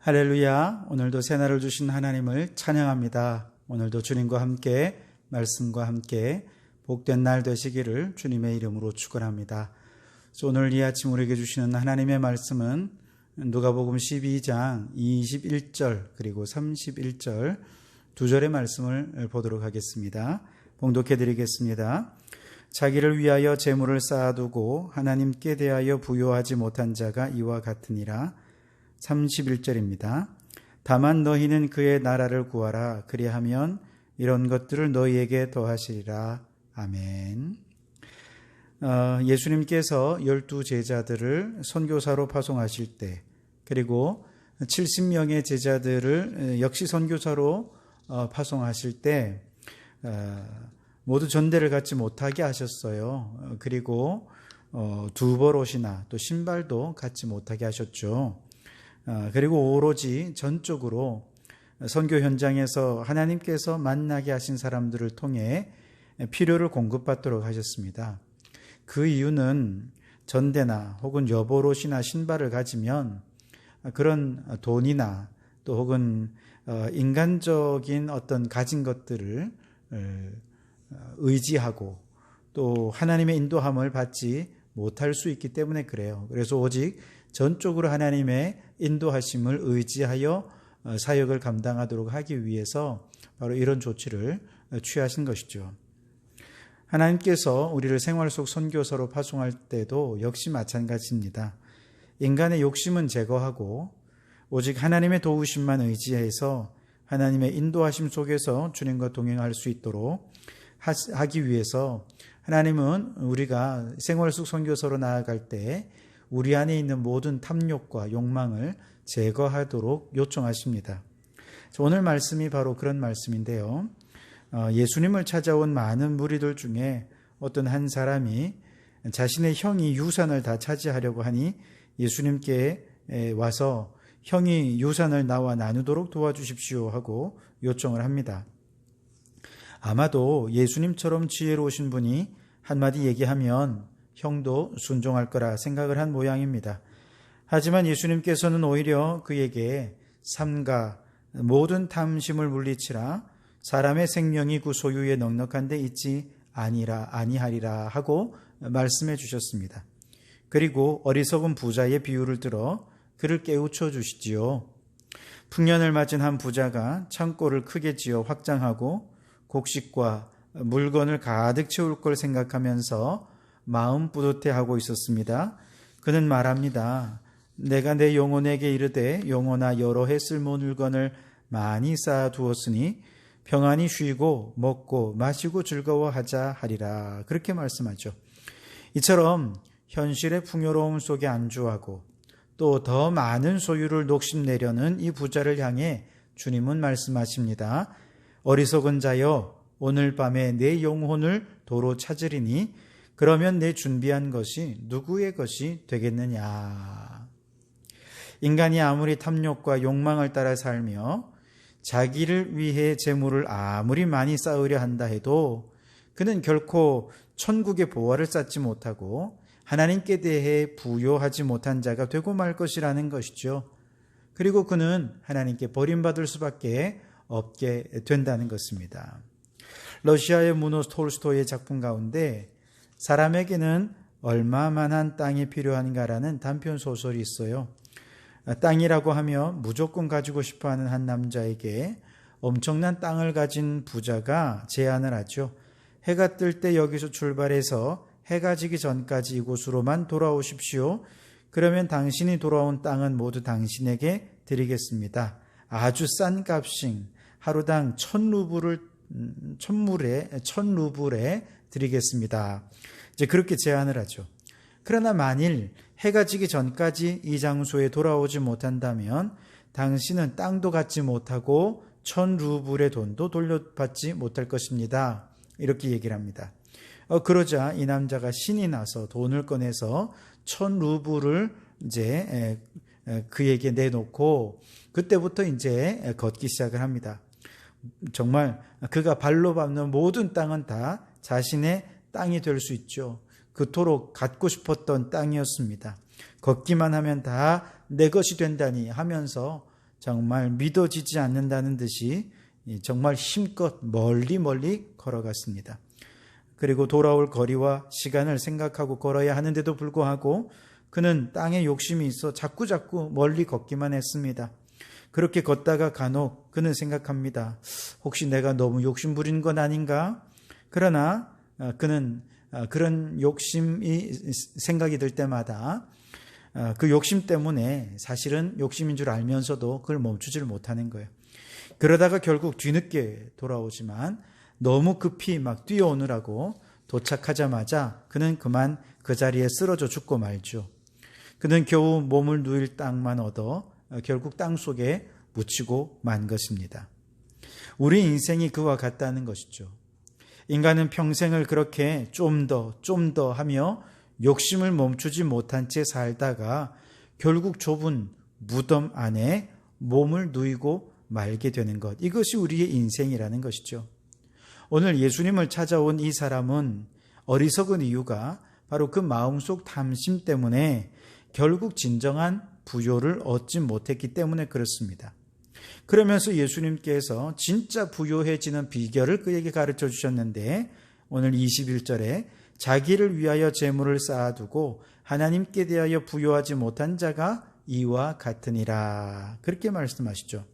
할렐루야. 오늘도 새날을 주신 하나님을 찬양합니다. 오늘도 주님과 함께 말씀과 함께 복된 날 되시기를 주님의 이름으로 축원합니다. 오늘 이 아침 우리에게 주시는 하나님의 말씀은 누가복음 12장 21절 그리고 31절 두 절의 말씀을 보도록 하겠습니다. 봉독해 드리겠습니다. 자기를 위하여 재물을 쌓아두고 하나님께 대하여 부요하지 못한 자가 이와 같으니라. 31절입니다. 다만 너희는 그의 나라를 구하라. 그리하면 이런 것들을 너희에게 더하시리라. 아멘. 예수님께서 12 제자들을 선교사로 파송하실 때, 그리고 70명의 제자들을 역시 선교사로 파송하실 때 모두 전대를 갖지 못하게 하셨어요. 그리고 두 벌옷이나 또 신발도 갖지 못하게 하셨죠. 그리고 오로지 전적으로 선교 현장에서 하나님께서 만나게 하신 사람들을 통해 필요를 공급받도록 하셨습니다. 그 이유는 전대나 혹은 여벌옷이나 신발을 가지면 그런 돈이나 또 혹은 인간적인 어떤 가진 것들을 의지하고 또 하나님의 인도함을 받지 못할 수 있기 때문에 그래요. 그래서 오직 전적으로 하나님의 인도하심을 의지하여 사역을 감당하도록 하기 위해서 바로 이런 조치를 취하신 것이죠. 하나님께서 우리를 생활 속 선교사로 파송할 때도 역시 마찬가지입니다. 인간의 욕심은 제거하고 오직 하나님의 도우심만 의지해서 하나님의 인도하심 속에서 주님과 동행할 수 있도록 하기 위해서 하나님은 우리가 생활 속 선교사로 나아갈 때 우리 안에 있는 모든 탐욕과 욕망을 제거하도록 요청하십니다. 오늘 말씀이 바로 그런 말씀인데요. 예수님을 찾아온 많은 무리들 중에 어떤 한 사람이 자신의 형이 유산을 다 차지하려고 하니 예수님께 와서 형이 유산을 나와 나누도록 도와주십시오 하고 요청을 합니다. 아마도 예수님처럼 지혜로우신 분이 한마디 얘기하면 형도 순종할 거라 생각을 한 모양입니다. 하지만 예수님께서는 오히려 그에게 삼가 모든 탐심을 물리치라. 사람의 생명이 그 소유에 넉넉한 데 있지 아니하리라 하고 말씀해 주셨습니다. 그리고 어리석은 부자의 비유를 들어 그를 깨우쳐 주시지요. 풍년을 맞은 한 부자가 창고를 크게 지어 확장하고 곡식과 물건을 가득 채울 걸 생각하면서 마음 뿌듯해하고 있었습니다. 그는 말합니다. 내가 내 영혼에게 이르되 영혼아 여러 해 쓸모없는 물건을 많이 쌓아두었으니 평안히 쉬고 먹고 마시고 즐거워하자 하리라. 그렇게 말씀하죠. 이처럼 현실의 풍요로움 속에 안주하고 또 더 많은 소유를 녹심내려는 이 부자를 향해 주님은 말씀하십니다. 어리석은 자여 오늘 밤에 내 영혼을 도로 찾으리니 그러면 내 준비한 것이 누구의 것이 되겠느냐. 인간이 아무리 탐욕과 욕망을 따라 살며 자기를 위해 재물을 아무리 많이 쌓으려 한다 해도 그는 결코 천국의 보화를 쌓지 못하고 하나님께 대해 부요하지 못한 자가 되고 말 것이라는 것이죠. 그리고 그는 하나님께 버림받을 수밖에 없게 된다는 것입니다. 러시아의 문호 톨스토이의 작품 가운데 사람에게는 얼마만한 땅이 필요한가라는 단편 소설이 있어요. 땅이라고 하며 무조건 가지고 싶어하는 한 남자에게 엄청난 땅을 가진 부자가 제안을 하죠. 해가 뜰 때 여기서 출발해서 해가 지기 전까지 이곳으로만 돌아오십시오. 그러면 당신이 돌아온 땅은 모두 당신에게 드리겠습니다. 아주 싼 값인 하루당 1000루블에 드리겠습니다. 이제 그렇게 제안을 하죠. 그러나 만일 해가 지기 전까지 이 장소에 돌아오지 못한다면 당신은 땅도 갖지 못하고 1000루블의 돈도 돌려받지 못할 것입니다. 이렇게 얘기를 합니다. 그러자 이 남자가 신이 나서 돈을 꺼내서 1000루블을 이제 그에게 내놓고 그때부터 이제 걷기 시작을 합니다. 정말 그가 발로 밟는 모든 땅은 다 자신의 땅이 될 수 있죠. 그토록 갖고 싶었던 땅이었습니다. 걷기만 하면 다 내 것이 된다니 하면서 정말 믿어지지 않는다는 듯이 정말 힘껏 멀리 걸어갔습니다. 그리고 돌아올 거리와 시간을 생각하고 걸어야 하는데도 불구하고 그는 땅에 욕심이 있어 자꾸 멀리 걷기만 했습니다. 그렇게 걷다가 간혹 그는 생각합니다. 혹시 내가 너무 욕심 부린 건 아닌가? 그러나 그는 그런 욕심이 생각이 들 때마다 그 욕심 때문에 사실은 욕심인 줄 알면서도 그걸 멈추지를 못하는 거예요. 그러다가 결국 뒤늦게 돌아오지만 너무 급히 막 뛰어오느라고 도착하자마자 그는 그만 그 자리에 쓰러져 죽고 말죠. 그는 겨우 몸을 누일 땅만 얻어 결국 땅 속에 묻히고 만 것입니다. 우리 인생이 그와 같다는 것이죠. 인간은 평생을 그렇게 좀 더 하며 욕심을 멈추지 못한 채 살다가 결국 좁은 무덤 안에 몸을 누이고 말게 되는 것. 이것이 우리의 인생이라는 것이죠. 오늘 예수님을 찾아온 이 사람은 어리석은 이유가 바로 그 마음속 탐심 때문에 결국 진정한 부요를 얻지 못했기 때문에 그렇습니다. 그러면서 예수님께서 진짜 부요해지는 비결을 그에게 가르쳐 주셨는데 오늘 21절에 자기를 위하여 재물을 쌓아두고 하나님께 대하여 부요하지 못한 자가 이와 같으니라. 그렇게 말씀하시죠.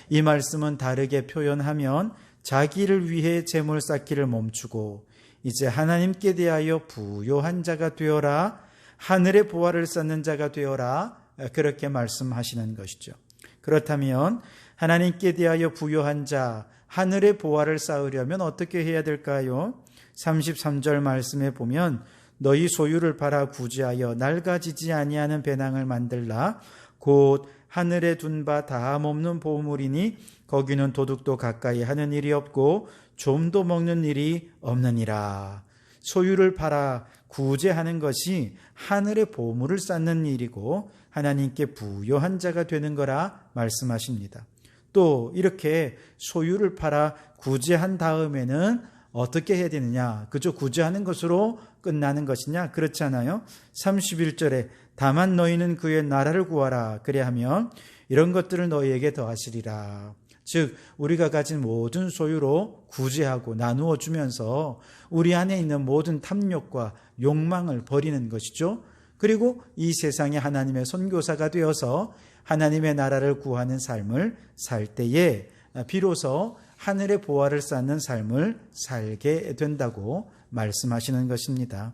이 말씀은 다르게 표현하면 자기를 위해 재물 쌓기를 멈추고 이제 하나님께 대하여 부요한 자가 되어라. 하늘의 보화를 쌓는 자가 되어라. 그렇게 말씀하시는 것이죠. 그렇다면 하나님께 대하여 부요한 자, 하늘의 보화를 쌓으려면 어떻게 해야 될까요? 33절 말씀에 보면 너희 소유를 팔아 구제하여 낡아지지 아니하는 배낭을 만들라. 곧 하늘에 둔 바 다함 없는 보물이니 거기는 도둑도 가까이 하는 일이 없고 좀도 먹는 일이 없느니라. 소유를 팔아 구제하는 것이 하늘의 보물을 쌓는 일이고 하나님께 부요한 자가 되는 거라 말씀하십니다. 또 이렇게 소유를 팔아 구제한 다음에는 어떻게 해야 되느냐? 그저 구제하는 것으로 끝나는 것이냐? 그렇지 않아요? 31절에 다만 너희는 그의 나라를 구하라. 그래하면 이런 것들을 너희에게 더하시리라. 즉 우리가 가진 모든 소유로 구제하고 나누어 주면서 우리 안에 있는 모든 탐욕과 욕망을 버리는 것이죠. 그리고 이 세상에 하나님의 선교사가 되어서 하나님의 나라를 구하는 삶을 살 때에 비로소 하늘의 보화를 쌓는 삶을 살게 된다고 말씀하시는 것입니다.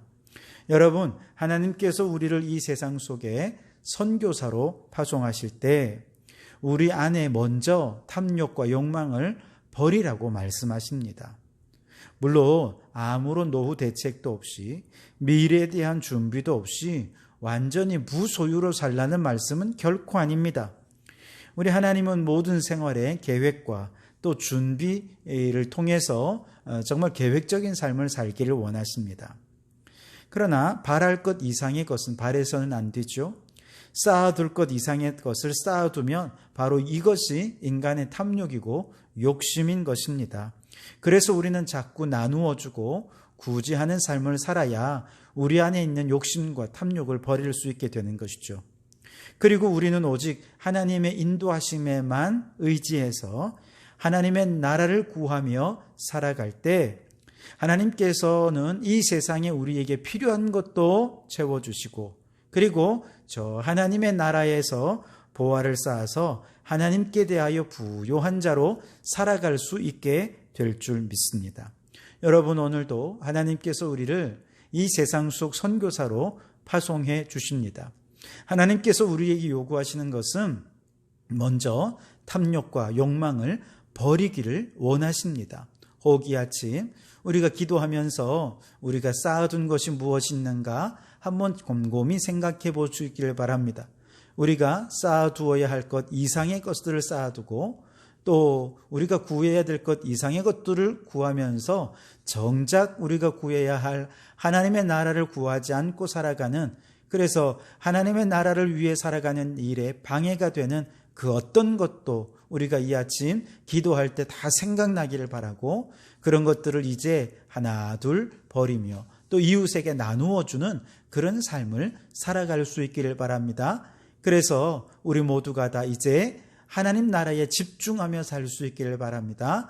여러분, 하나님께서 우리를 이 세상 속에 선교사로 파송하실 때 우리 안에 먼저 탐욕과 욕망을 버리라고 말씀하십니다. 물론 아무런 노후 대책도 없이 미래에 대한 준비도 없이 완전히 무소유로 살라는 말씀은 결코 아닙니다. 우리 하나님은 모든 생활의 계획과 또 준비를 통해서 정말 계획적인 삶을 살기를 원하십니다. 그러나 바랄 것 이상의 것은 바래서는 안 되죠. 쌓아둘 것 이상의 것을 쌓아두면 바로 이것이 인간의 탐욕이고 욕심인 것입니다. 그래서 우리는 자꾸 나누어주고 구제하는 삶을 살아야 우리 안에 있는 욕심과 탐욕을 버릴 수 있게 되는 것이죠. 그리고 우리는 오직 하나님의 인도하심에만 의지해서 하나님의 나라를 구하며 살아갈 때 하나님께서는 이 세상에 우리에게 필요한 것도 채워주시고 그리고 저 하나님의 나라에서 보화를 쌓아서 하나님께 대하여 부요한 자로 살아갈 수 있게 될 줄 믿습니다. 여러분, 오늘도 하나님께서 우리를 이 세상 속 선교사로 파송해 주십니다. 하나님께서 우리에게 요구하시는 것은 먼저 탐욕과 욕망을 버리기를 원하십니다. 호기아침 우리가 기도하면서 우리가 쌓아둔 것이 무엇이 있는가 한번 곰곰이 생각해 보시기를 바랍니다. 우리가 쌓아두어야 할 것 이상의 것들을 쌓아두고 또 우리가 구해야 될 것 이상의 것들을 구하면서 정작 우리가 구해야 할 하나님의 나라를 구하지 않고 살아가는, 그래서 하나님의 나라를 위해 살아가는 일에 방해가 되는 그 어떤 것도 우리가 이 아침 기도할 때 다 생각나기를 바라고 그런 것들을 이제 하나 둘 버리며 또 이웃에게 나누어 주는 그런 삶을 살아갈 수 있기를 바랍니다. 그래서 우리 모두가 다 이제 하나님 나라에 집중하며 살 수 있기를 바랍니다.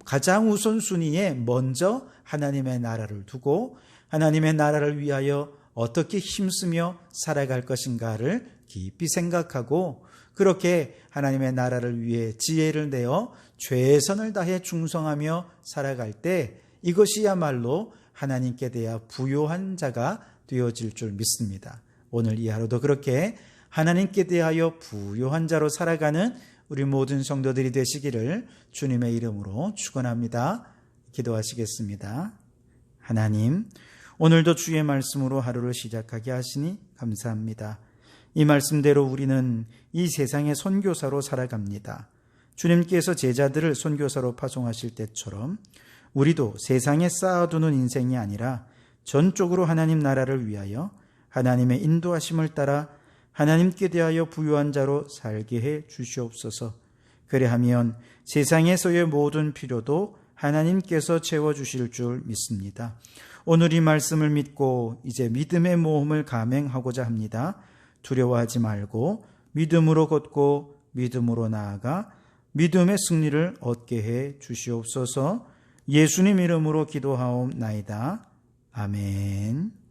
가장 우선순위에 먼저 하나님의 나라를 두고 하나님의 나라를 위하여 어떻게 힘쓰며 살아갈 것인가를 깊이 생각하고 그렇게 하나님의 나라를 위해 지혜를 내어 최선을 다해 충성하며 살아갈 때 이것이야말로 하나님께 대하 부요한 자가 되어질 줄 믿습니다. 오늘 이 하루도 그렇게 하나님께 대하여 부요한 자로 살아가는 우리 모든 성도들이 되시기를 주님의 이름으로 축원합니다. 기도하시겠습니다. 하나님, 오늘도 주의 말씀으로 하루를 시작하게 하시니 감사합니다. 이 말씀대로 우리는 이 세상의 선교사로 살아갑니다. 주님께서 제자들을 선교사로 파송하실 때처럼 우리도 세상에 쌓아두는 인생이 아니라 전적으로 하나님 나라를 위하여 하나님의 인도하심을 따라 하나님께 대하여 부요한 자로 살게 해 주시옵소서. 그리하면 세상에서의 모든 필요도 하나님께서 채워주실 줄 믿습니다. 오늘 이 말씀을 믿고 이제 믿음의 모험을 감행하고자 합니다. 두려워하지 말고 믿음으로 걷고 믿음으로 나아가 믿음의 승리를 얻게 해 주시옵소서. 예수님 이름으로 기도하옵나이다. 아멘.